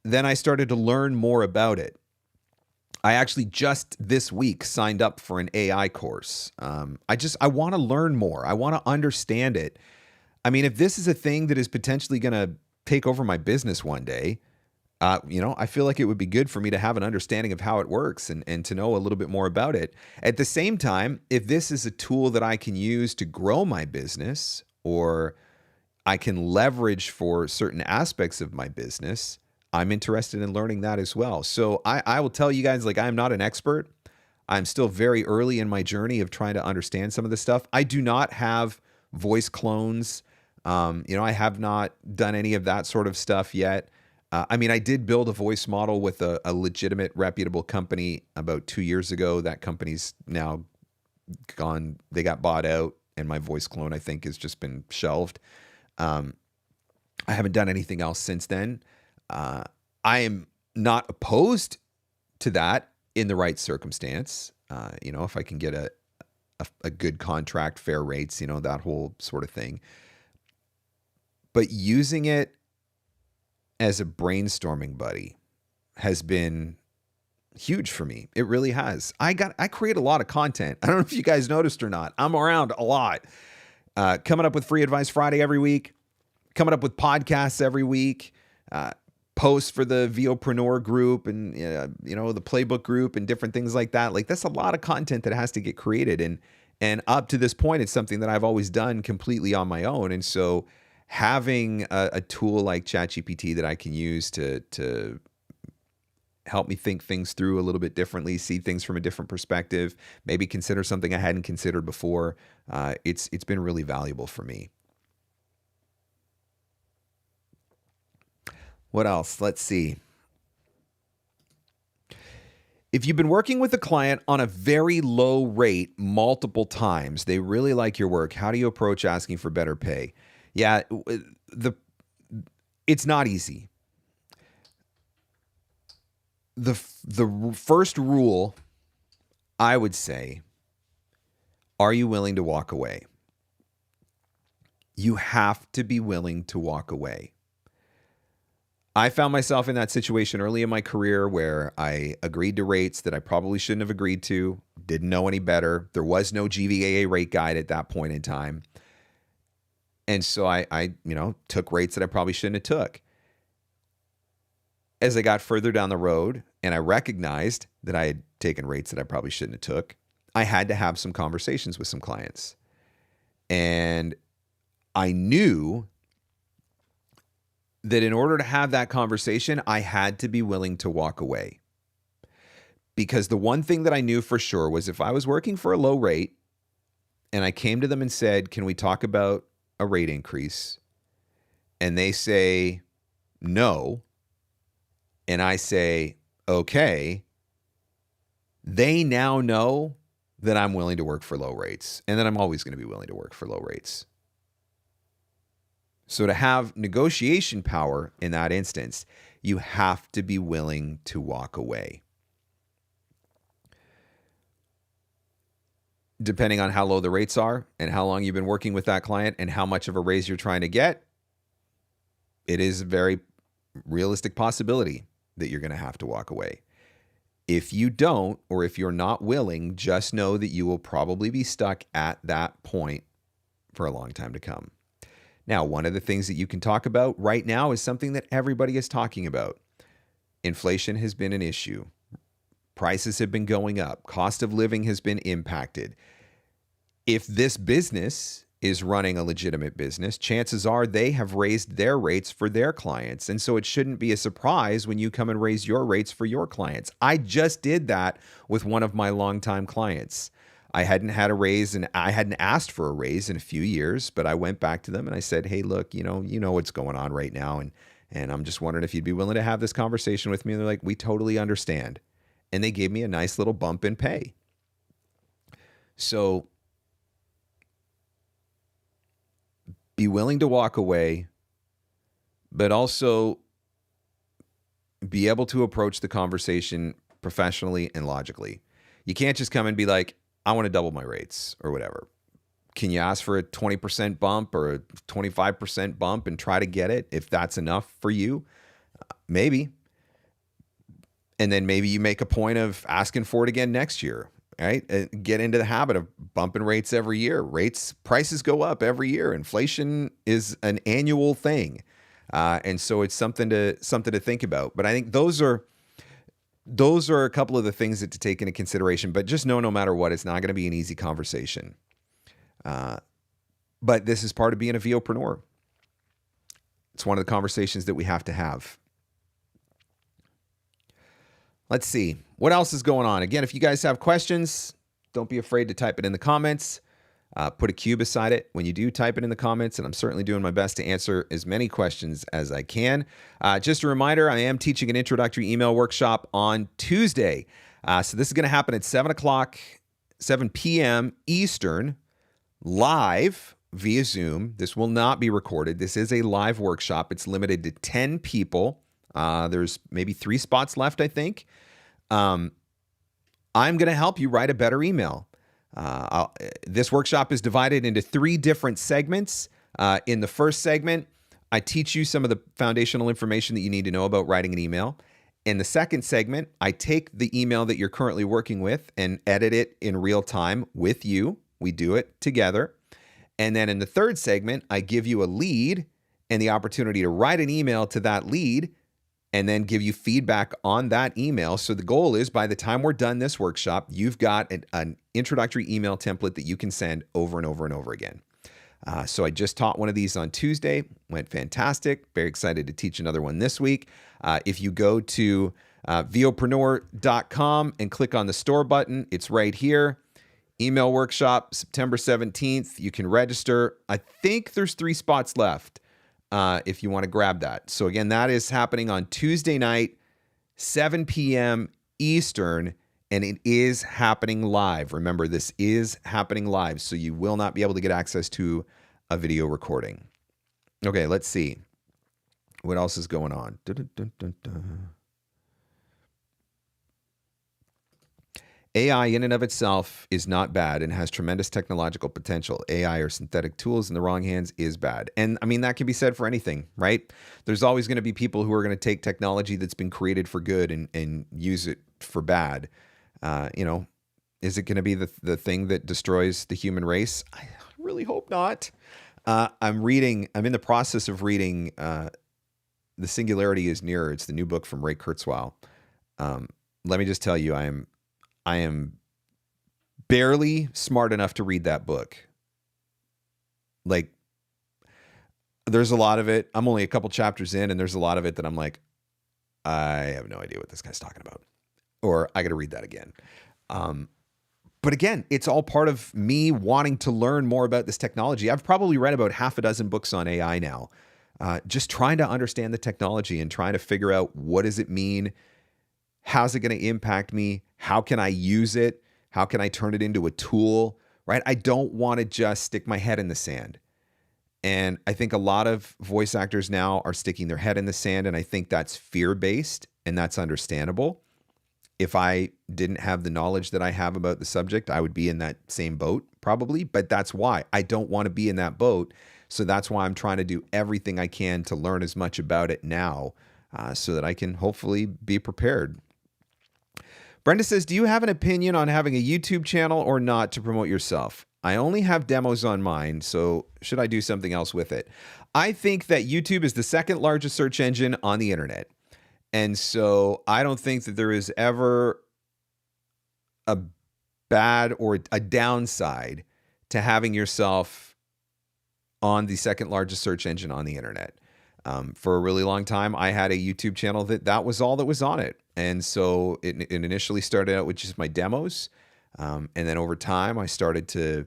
Then I started to learn more about it. I actually just this week signed up for an AI course. I want to learn more. I want to understand it. I mean, if this is a thing that is potentially going to take over my business one day, I feel like it would be good for me to have an understanding of how it works and to know a little bit more about it. At the same time, if this is a tool that I can use to grow my business or I can leverage for certain aspects of my business, I'm interested in learning that as well. So I will tell you guys, like, I'm not an expert. I'm still very early in my journey of trying to understand some of this stuff. I do not have voice clones. I have not done any of that sort of stuff yet. I did build a voice model with a legitimate, reputable company about 2 years ago. That company's now gone. They got bought out, and my voice clone, I think, has just been shelved. I haven't done anything else since then. I am not opposed to that in the right circumstance. If I can get a good contract, fair rates, that whole sort of thing. But using it as a brainstorming buddy has been huge for me. It really has. I create a lot of content. I don't know if you guys noticed or not. I'm around a lot. Coming up with Free Advice Friday every week. Coming up with podcasts every week. Posts for the VOpreneur group and the playbook group and different things like that. Like, that's a lot of content that has to get created. And up to this point, it's something that I've always done completely on my own. And so having a tool like ChatGPT that I can use to help me think things through a little bit differently, see things from a different perspective, maybe consider something I hadn't considered before, it's been really valuable for me. What else? Let's see. If you've been working with a client on a very low rate multiple times, they really like your work, how do you approach asking for better pay? Yeah, it's not easy. The first rule, I would say, are you willing to walk away? You have to be willing to walk away. I found myself in that situation early in my career where I agreed to rates that I probably shouldn't have agreed to, didn't know any better. There was no GVAA rate guide at that point in time. And so I took rates that I probably shouldn't have took. As I got further down the road and I recognized that I had taken rates that I probably shouldn't have took, I had to have some conversations with some clients. And I knew that in order to have that conversation, I had to be willing to walk away. Because the one thing that I knew for sure was if I was working for a low rate and I came to them and said, can we talk about a rate increase? And they say no, and I say, okay, they now know that I'm willing to work for low rates and that I'm always going to be willing to work for low rates. So to have negotiation power in that instance, you have to be willing to walk away. Depending on how low the rates are and how long you've been working with that client and how much of a raise you're trying to get, it is a very realistic possibility that you're going to have to walk away. If you don't, or if you're not willing, just know that you will probably be stuck at that point for a long time to come. Now, one of the things that you can talk about right now is something that everybody is talking about. Inflation has been an issue. Prices have been going up. Cost of living has been impacted. If this business is running a legitimate business, chances are they have raised their rates for their clients. And so it shouldn't be a surprise when you come and raise your rates for your clients. I just did that with one of my longtime clients. I hadn't had a raise and I hadn't asked for a raise in a few years, but I went back to them and I said, hey, look, you know what's going on right now. And I'm just wondering if you'd be willing to have this conversation with me. And they're like, we totally understand. And they gave me a nice little bump in pay. So be willing to walk away, but also be able to approach the conversation professionally and logically. You can't just come and be like, I want to double my rates or whatever. Can you ask for a 20% bump or a 25% bump and try to get it if that's enough for you? Maybe. And then maybe you make a point of asking for it again next year. Right? Get into the habit of bumping rates every year. Prices go up every year. Inflation is an annual thing. And so it's something to think about. But I think those are a couple of the things that to take into consideration. But just know no matter what, it's not going to be an easy conversation. But this is part of being a VOpreneur. It's one of the conversations that we have to have. Let's see. What else is going on? Again, if you guys have questions, don't be afraid to type it in the comments. Put a Q beside it when you do type it in the comments, and I'm certainly doing my best to answer as many questions as I can. Just a reminder, I am teaching an introductory email workshop on Tuesday. So this is going to happen at 7 p.m. Eastern, live via Zoom. This will not be recorded. This is a live workshop. It's limited to 10 people. There's maybe 3 spots left, I think. I'm going to help you write a better email. This workshop is divided into 3 different segments. In the first segment, I teach you some of the foundational information that you need to know about writing an email. In the second segment, I take the email that you're currently working with and edit it in real time with you. We do it together. And then in the third segment, I give you a lead and the opportunity to write an email to that lead and then give you feedback on that email. So the goal is by the time we're done this workshop, you've got an introductory email template that you can send over and over and over again. So I just taught one of these on Tuesday, went fantastic. Very excited to teach another one this week. If you go to VOpreneur.com and click on the store button, it's right here. Email workshop, September 17th. You can register. I think there's 3 spots left. If you want to grab that. So again, that is happening on Tuesday night, 7 p.m. Eastern, and it is happening live. Remember, this is happening live, so you will not be able to get access to a video recording. Okay, let's see. What else is going on? AI in and of itself is not bad and has tremendous technological potential. AI or synthetic tools in the wrong hands is bad. And I mean, that can be said for anything, right? There's always going to be people who are going to take technology that's been created for good and use it for bad. Is it going to be the thing that destroys the human race? I really hope not. I'm in the process of reading The Singularity is Nearer. It's the new book from Ray Kurzweil. Let me just tell you, I am barely smart enough to read that book. Like, there's a lot of it. I'm only a couple chapters in, and there's a lot of it that I'm like, I have no idea what this guy's talking about. Or I got to read that again. But again, it's all part of me wanting to learn more about this technology. I've probably read about 6 books on AI now, just trying to understand the technology and trying to figure out what does it mean? How's it going to impact me? How can I use it? How can I turn it into a tool, right? I don't want to just stick my head in the sand. And I think a lot of voice actors now are sticking their head in the sand, and I think that's fear-based, and that's understandable. If I didn't have the knowledge that I have about the subject, I would be in that same boat probably, but that's why. I don't want to be in that boat, so that's why I'm trying to do everything I can to learn as much about it now so that I can hopefully be prepared. Brenda says, do you have an opinion on having a YouTube channel or not to promote yourself? I only have demos on mine, so should I do something else with it? I think that YouTube is the second largest search engine on the internet. And so I don't think that there is ever a bad or a downside to having yourself on the second largest search engine on the internet. For a really long time, I had a YouTube channel that was all that was on it. And so it initially started out with just my demos. And then over time, I started to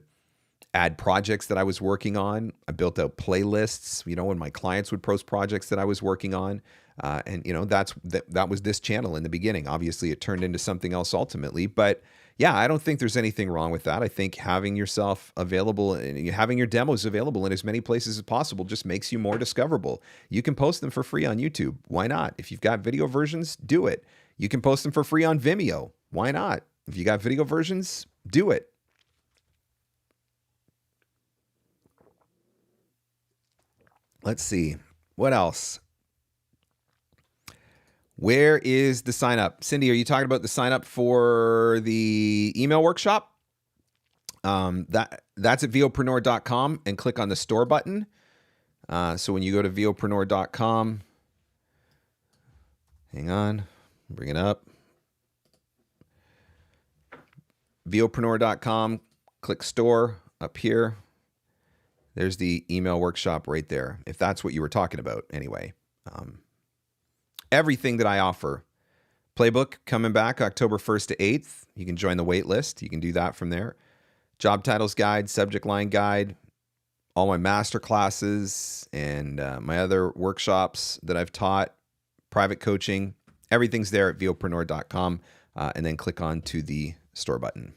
add projects that I was working on. I built out playlists, when my clients would post projects that I was working on. And that was this channel in the beginning. Obviously, it turned into something else ultimately. But yeah, I don't think there's anything wrong with that. I think having yourself available and having your demos available in as many places as possible just makes you more discoverable. You can post them for free on YouTube. Why not? If you've got video versions, do it. You can post them for free on Vimeo. Why not? If you got video versions, do it. Let's see. What else? Where is the sign up? Cindy, are you talking about the sign up for the email workshop? That's at VOpreneur.com and click on the store button. So when you go to VOpreneur.com, hang on, bring it up. VOpreneur.com, click store up here. There's the email workshop right there, if that's what you were talking about anyway. Everything that I offer. Playbook coming back October 1st to 8th. You can join the wait list. You can do that from there. Job titles guide, subject line guide, all my master classes and my other workshops that I've taught, private coaching. Everything's there at VOpreneur.com, and then click on to the store button.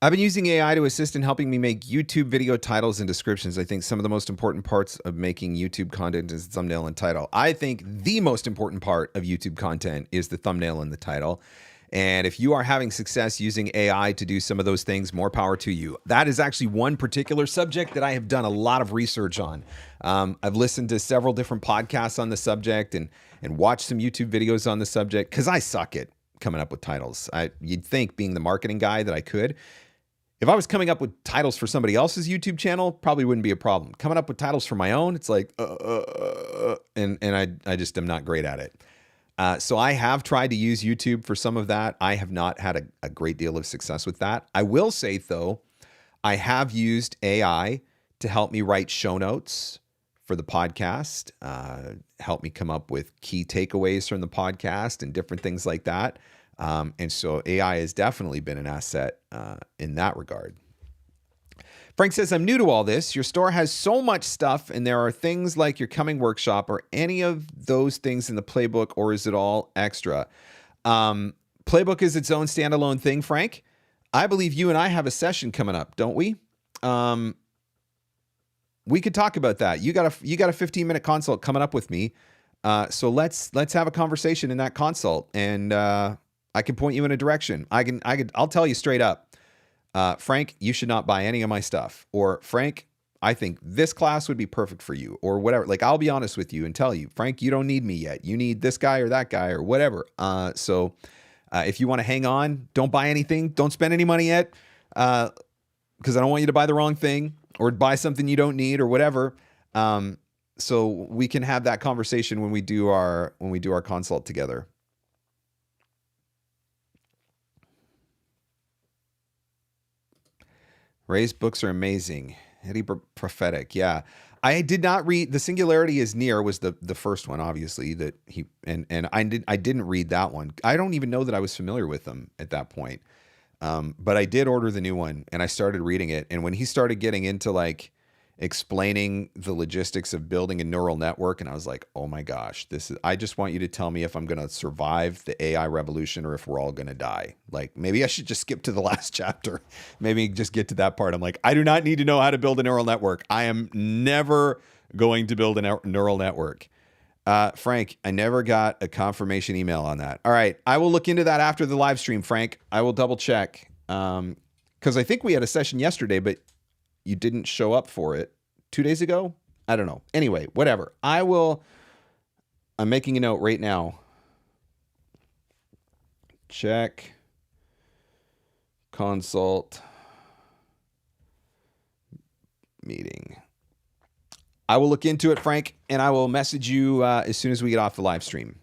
I've been using AI to assist in helping me make YouTube video titles and descriptions. I think some of the most important parts of making YouTube content is the thumbnail and title. I think the most important part of YouTube content is the thumbnail and the title. And if you are having success using AI to do some of those things, more power to you. That is actually one particular subject that I have done a lot of research on. I've listened to several different podcasts on the subject and watched some YouTube videos on the subject because I suck at coming up with titles. You'd think, being the marketing guy, that I could. If I was coming up with titles for somebody else's YouTube channel, probably wouldn't be a problem. Coming up with titles for my own, it's like, and I just am not great at it. So I have tried to use YouTube for some of that. I have not had a great deal of success with that. I will say, though, I have used AI to help me write show notes for the podcast, help me come up with key takeaways from the podcast and different things like that. And so AI has definitely been an asset in that regard. Frank says, I'm new to all this. Your store has so much stuff, and there are things like your coming workshop. Are any of those things in the playbook, or is it all extra? Playbook is its own standalone thing, Frank. I believe you and I have a session coming up, don't we? We could talk about that. You got a 15-minute consult coming up with me. So let's have a conversation in that consult, and I can point you in a direction. I'll tell you straight up, Frank, you should not buy any of my stuff. Or Frank, I think this class would be perfect for you, or whatever. Like, I'll be honest with you and tell you, Frank, you don't need me yet. You need this guy or that guy or whatever. So if you want to hang on, don't buy anything. Don't spend any money yet, because I don't want you to buy the wrong thing or buy something you don't need or whatever. So we can have that conversation when we do our consult together. Ray's books are amazing. Heady prophetic. Yeah. I did not read The Singularity is Near was the first one, obviously, that he and I didn't read that one. I don't even know that I was familiar with them at that point. But I did order the new one and I started reading it. And when he started getting into like explaining the logistics of building a neural network, and I was like, oh my gosh, I just want you to tell me if I'm going to survive the AI revolution or if we're all going to die. Like, maybe I should just skip to the last chapter. Maybe just get to that part. I'm like, I do not need to know how to build a neural network. I am never going to build a neural network. Frank, I never got a confirmation email on that. All right. I will look into that after the live stream, Frank. I will double check. Because I think we had a session yesterday, but you didn't show up for it 2 days ago. I don't know. Anyway, whatever. I'm making a note right now. Check consult meeting. I will look into it, Frank, and I will message you as soon as we get off the live stream.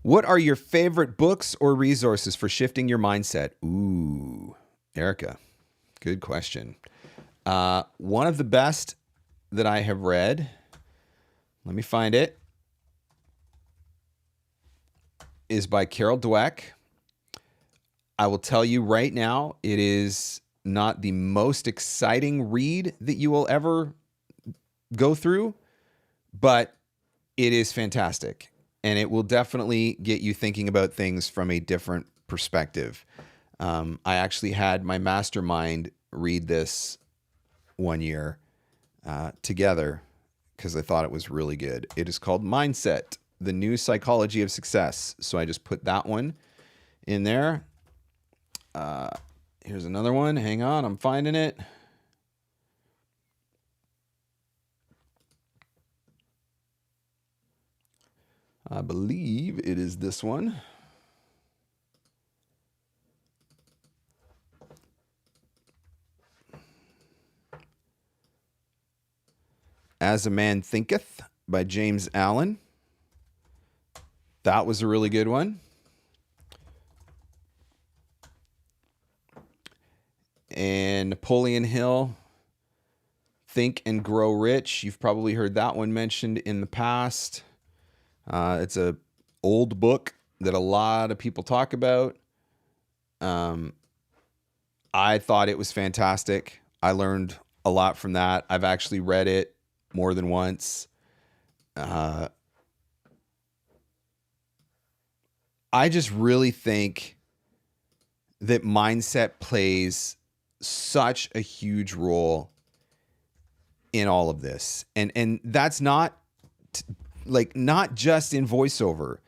What are your favorite books or resources for shifting your mindset? Ooh, Erica, good question. One of the best that I have read, let me find it, is by Carol Dweck. I will tell you right now, it is not the most exciting read that you will ever go through, but it is fantastic. And it will definitely get you thinking about things from a different perspective. I actually had my mastermind read this one year together because I thought it was really good. It is called Mindset, The New Psychology of Success. So I just put that one in there. Here's another one. Hang on, I'm finding it. I believe it is this one. As a Man Thinketh by James Allen. That was a really good one. And Napoleon Hill, Think and Grow Rich. You've probably heard that one mentioned in the past. It's a old book that a lot of people talk about. I thought it was fantastic. I learned a lot from that. I've actually read it more than once. I just really think that mindset plays such a huge role in all of this. And that's not not just in voiceover.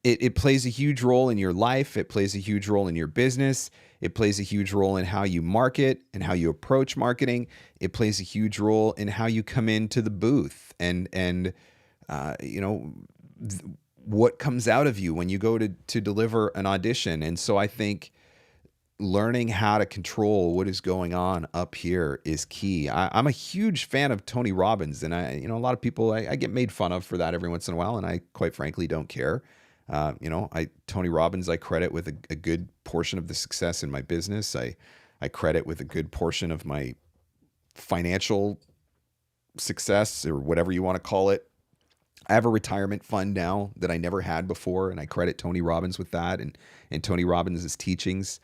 It plays a huge role in your life. It plays a huge role in your business. It plays a huge role in how you market and how you approach marketing. It plays a huge role in how you come into the booth and what comes out of you when you go to deliver an audition. And so I think learning how to control what is going on up here is key. I'm a huge fan of Tony Robbins, and a lot of people I get made fun of for that every once in a while, and I quite frankly don't care. Tony Robbins I credit with a good portion of the success in my business. I credit with a good portion of my financial success, or whatever you want to call it. I have a retirement fund now that I never had before, and I credit Tony Robbins with that and Tony Robbins' teachings.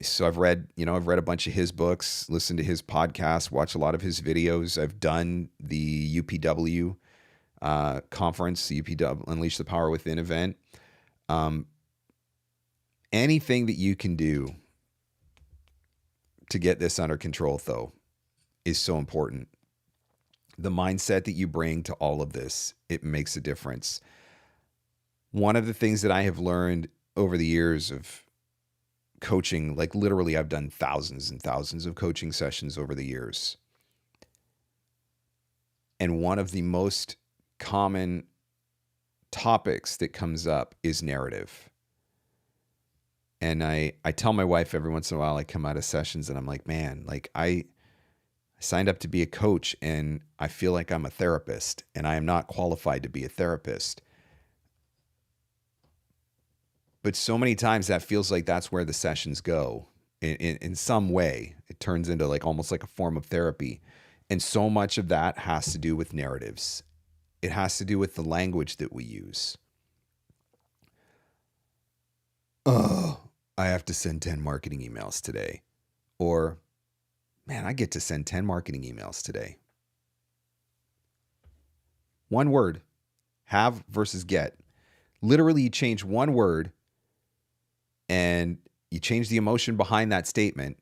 So I've read a bunch of his books, listened to his podcasts, watched a lot of his videos. I've done the UPW conference, the UPW Unleash the Power Within event. Anything that you can do to get this under control, though, is so important. The mindset that you bring to all of this, it makes a difference. One of the things that I have learned over the years of coaching, like literally I've done thousands and thousands of coaching sessions over the years. And one of the most common topics that comes up is narrative. And I tell my wife every once in a while, I come out of sessions and I'm like, man, like I signed up to be a coach and I feel like I'm a therapist, and I am not qualified to be a therapist. But so many times that feels like that's where the sessions go. In some way, it turns into almost like a form of therapy. And so much of that has to do with narratives. It has to do with the language that we use. Oh, I have to send 10 marketing emails today. Or, man, I get to send 10 marketing emails today. One word, have versus get. Literally, you change one word and you change the emotion behind that statement,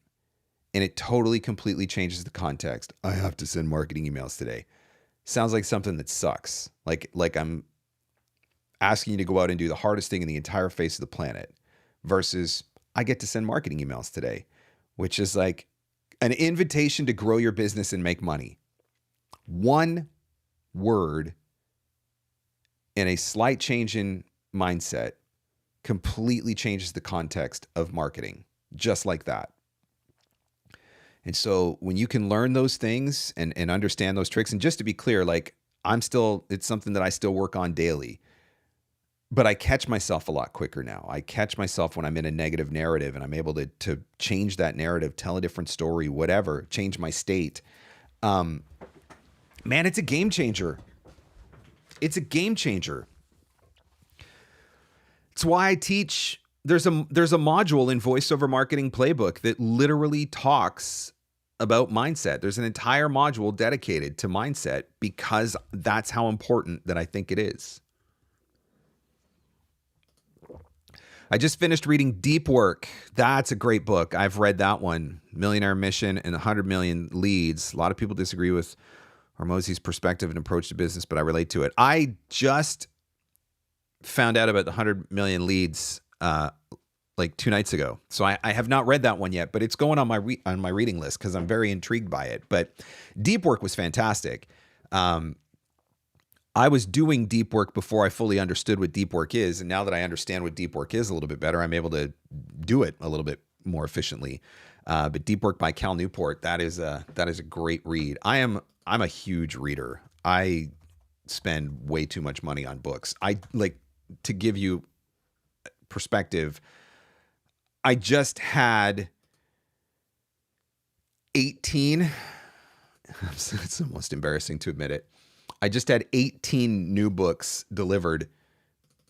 and it totally, completely changes the context. I have to send marketing emails today. Sounds like something that sucks. Like I'm asking you to go out and do the hardest thing in the entire face of the planet, versus I get to send marketing emails today, which is like An invitation to grow your business and make money. One word and a slight change in mindset completely changes the context of marketing, just like that. And so when you can learn those things and understand those tricks, and just to be clear, like it's something that I still work on daily, but I catch myself a lot quicker now. I catch myself when I'm in a negative narrative and I'm able to change that narrative, tell a different story, whatever, change my state. Man, it's a game changer. It's a game changer. It's why I teach. There's a module in VoiceOver Marketing Playbook that literally talks about mindset. There's an entire module dedicated to mindset because that's how important that I think it is. I just finished reading Deep Work. That's a great book. I've read that one. Millionaire Mission and 100 Million Leads. A lot of people disagree with Hormozi's perspective and approach to business, but I relate to it. I just found out about the 100 Million Leads like 2 nights ago. So I have not read that one yet, but it's going on my reading list because I'm very intrigued by it. But Deep Work was fantastic. I was doing deep work before I fully understood what deep work is. And now that I understand what deep work is a little bit better, I'm able to do it a little bit more efficiently. But Deep Work by Cal Newport, that is a great read. I'm a huge reader. I spend way too much money on books. To give you perspective, I just had 18, it's almost embarrassing to admit it. I just had 18 new books delivered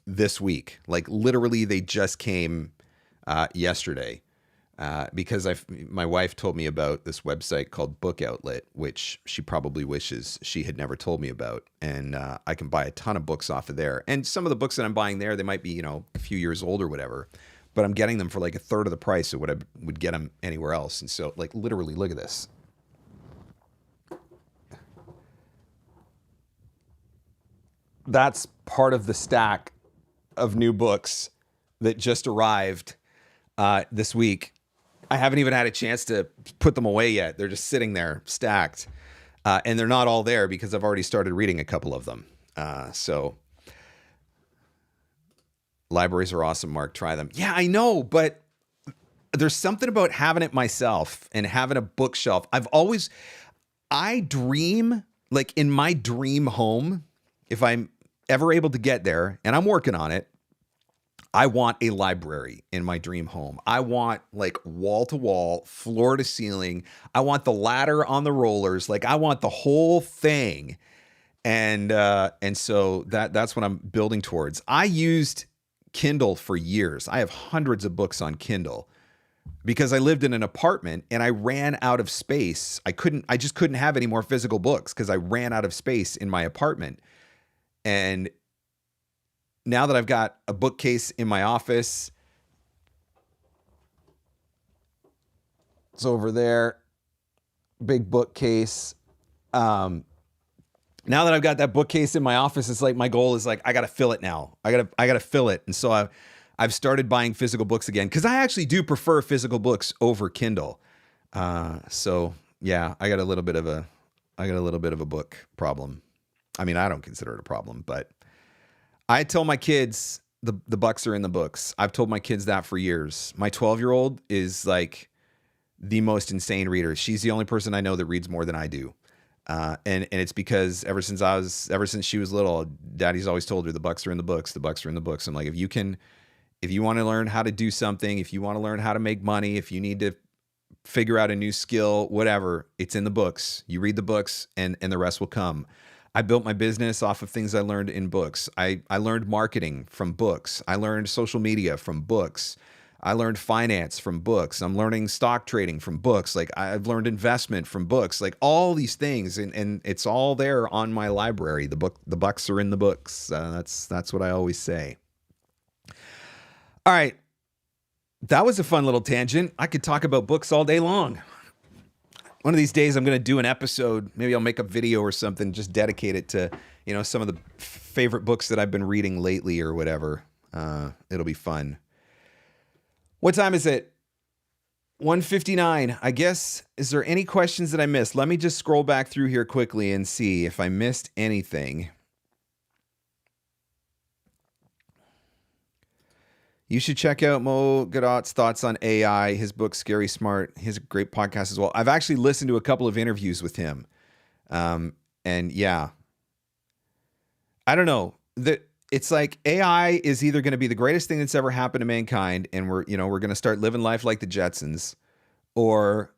this week. Like literally they just came yesterday because my wife told me about this website called Book Outlet, which she probably wishes she had never told me about. And I can buy a ton of books off of there. And some of the books that I'm buying there, they might be, a few years old or whatever, but I'm getting them for like a third of the price of what I would get them anywhere else. And so like literally look at this. That's part of the stack of new books that just arrived this week. I haven't even had a chance to put them away yet. They're just sitting there stacked. And they're not all there because I've already started reading a couple of them. So libraries are awesome, Mark. Try them. Yeah, I know, but there's something about having it myself and having a bookshelf. I dream, like in my dream home, if I'm ever able to get there, and I'm working on it, I want a library in my dream home. I want like wall to wall, floor to ceiling. I want the ladder on the rollers. Like I want the whole thing. And so that's what I'm building towards. I used Kindle for years. I have hundreds of books on Kindle because I lived in an apartment and I ran out of space. I just couldn't have any more physical books because I ran out of space in my apartment. And now that I've got a bookcase in my office, it's over there, big bookcase. Now that I've got that bookcase in my office, it's like my goal is like I got to fill it now. I got to fill it. And so I've started buying physical books again because I actually do prefer physical books over Kindle. So yeah, I got a little bit of a book problem. I mean, I don't consider it a problem, but I tell my kids the bucks are in the books. I've told my kids that for years. My 12-year-old is like the most insane reader. She's the only person I know that reads more than I do. And it's because ever since she was little, Daddy's always told her the bucks are in the books. The bucks are in the books. I'm like, if you want to learn how to do something, if you want to learn how to make money, if you need to figure out a new skill, whatever, it's in the books. You read the books and the rest will come. I built my business off of things I learned in books. I learned marketing from books. I learned social media from books. I learned finance from books. I'm learning stock trading from books. Like I've learned investment from books, like all these things. And it's all there on my library. The bucks are in the books. That's what I always say. All right. That was a fun little tangent. I could talk about books all day long. One of these days I'm going to do an episode. Maybe I'll make a video or something, just dedicate it to, some of the favorite books that I've been reading lately or whatever. It'll be fun. What time is it? 159. I guess, is there any questions that I missed? Let me just scroll back through here quickly and see if I missed anything. You should check out Mo Gadot's thoughts on AI, his book, Scary Smart. He has a great podcast as well. I've actually listened to a couple of interviews with him. And yeah, I don't know. It's like AI is either going to be the greatest thing that's ever happened to mankind, and we're going to start living life like the Jetsons, or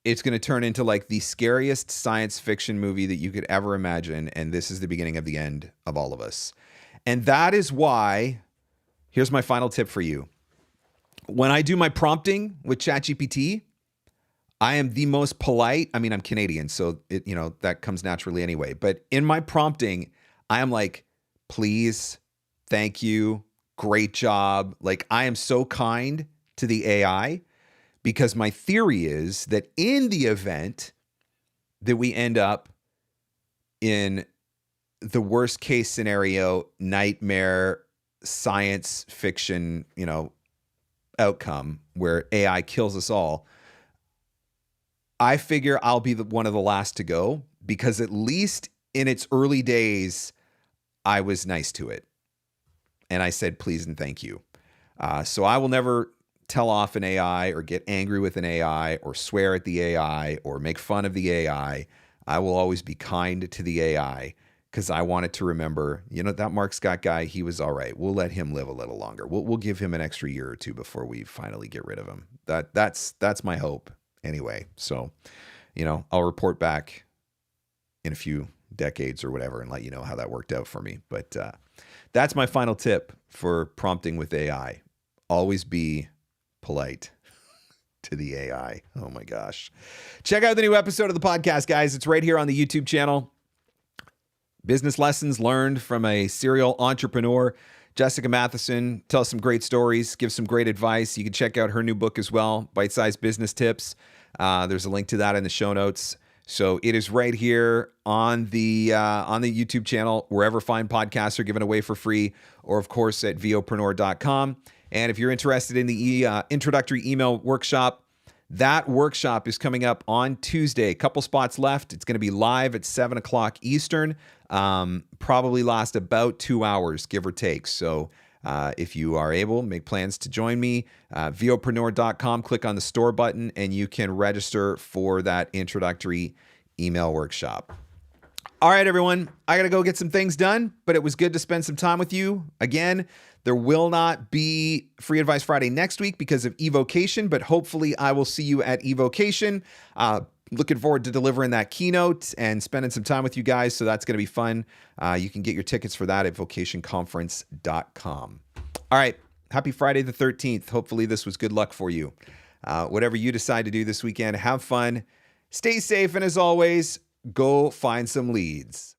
it's going to turn into like the scariest science fiction movie that you could ever imagine, and this is the beginning of the end of all of us. And that is why, here's my final tip for you. When I do my prompting with ChatGPT, I am the most polite. I mean, I'm Canadian, so that comes naturally anyway. But in my prompting, I am like, please, thank you, great job. Like, I am so kind to the AI, because my theory is that in the event that we end up in the worst case scenario, nightmare, science fiction, outcome where AI kills us all, I figure I'll be one of the last to go, because at least in its early days, I was nice to it. And I said, please and thank you. So I will never tell off an AI or get angry with an AI or swear at the AI or make fun of the AI. I will always be kind to the AI, because I wanted to remember, that Marc Scott guy, he was all right. We'll let him live a little longer. We'll give him an extra year or two before we finally get rid of him. That's my hope anyway. So, I'll report back in a few decades or whatever and let you know how that worked out for me. But that's my final tip for prompting with AI. Always be polite to the AI. Oh my gosh. Check out the new episode of the podcast, guys. It's right here on the YouTube channel. Business lessons learned from a serial entrepreneur. Jessica Matheson tells some great stories, gives some great advice. You can check out her new book as well, Bite-Sized Business Tips. There's a link to that in the show notes. So it is right here on the YouTube channel, wherever fine podcasts are given away for free, or of course at VOpreneur.com. And if you're interested in the introductory email workshop, that workshop is coming up on Tuesday. A couple spots left. It's going to be live at 7 o'clock Eastern. Probably last about 2 hours, give or take. So if you are able, make plans to join me. VOpreneur.com, click on the store button, and you can register for that introductory email workshop. All right, everyone, I got to go get some things done, but it was good to spend some time with you. Again, there will not be Free Advice Friday next week because of eVocation, but hopefully I will see you at eVocation. Looking forward to delivering that keynote and spending some time with you guys, so that's going to be fun. You can get your tickets for that at vocationconference.com. All right, happy Friday the 13th. Hopefully this was good luck for you. Whatever you decide to do this weekend, have fun, stay safe, and as always, go find some leads.